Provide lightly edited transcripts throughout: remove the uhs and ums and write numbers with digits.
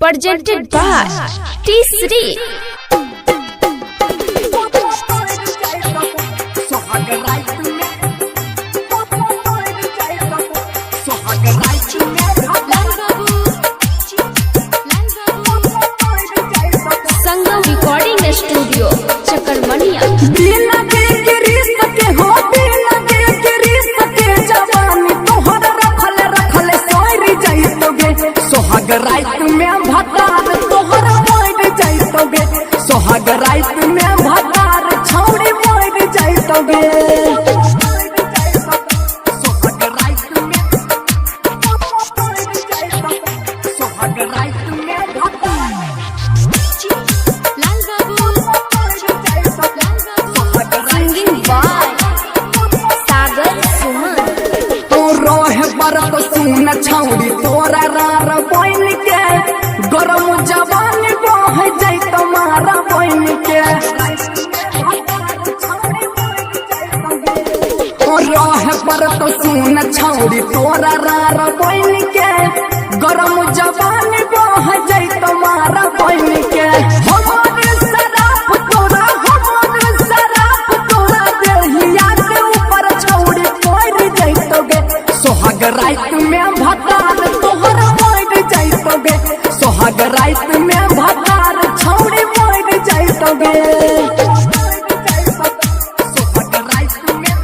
presented by T3. Sangam recording studio Chakarmaniya. सोहाग रात में भतार तोहर मोड़ जाइतोगे, सोहाग रात में भतार छौड़ी मोड़ जाइतोगे। सोहाग रात में सोहाग रात में भतार सिंगिंग बाय सागर सुमन। तो रोह बरत सुन छौड़ी तोरा रार बन के, गरम जवान बह जाई तुम्हारा बन के। रोह बरत सुन छौड़ी तोरा रार बन के, गरम जवान बह जाई तुम्हारा बन के। हमारे शराब तोरा, हमारे शराब तोरा देहिया के ऊपर छौड़ी पड़ जाइतोगे। सोहाग रात में भतार तोहर मोड़ जाइतोगे, सोहाग रात में भतार छौड़ी मोड़ जाइतोगे। सोहाग रात में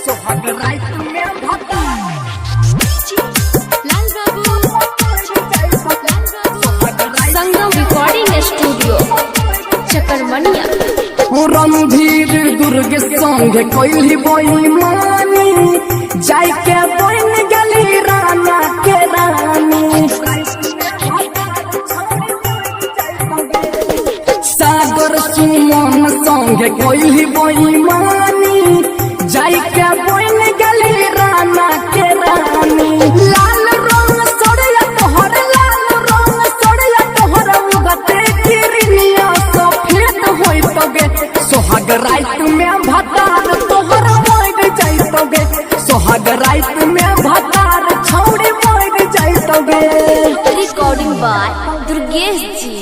सोहाग रात में भतार संगम रिकॉर्डिंग स्टूडियो चकरमनिया। रणधीर दुर्ग संग कोई बोई मानी, जाय के बन गली राना के रानी। सागर सुमन संग कोई बोई मानी, जाय के बन गली राना के रानी। लाल रंग सोड़िया तोहर, लाल रंग सोड़िया तोहर उगते किरनिया सफेद होइतोगे। सोहाग रात में भतार तोहर मोड़ जाइतोगे, सोहाग रात में भतार छौड़ी मोड़ जाइतोगे। रिकॉर्डिंग बाय दुर्गेश जी।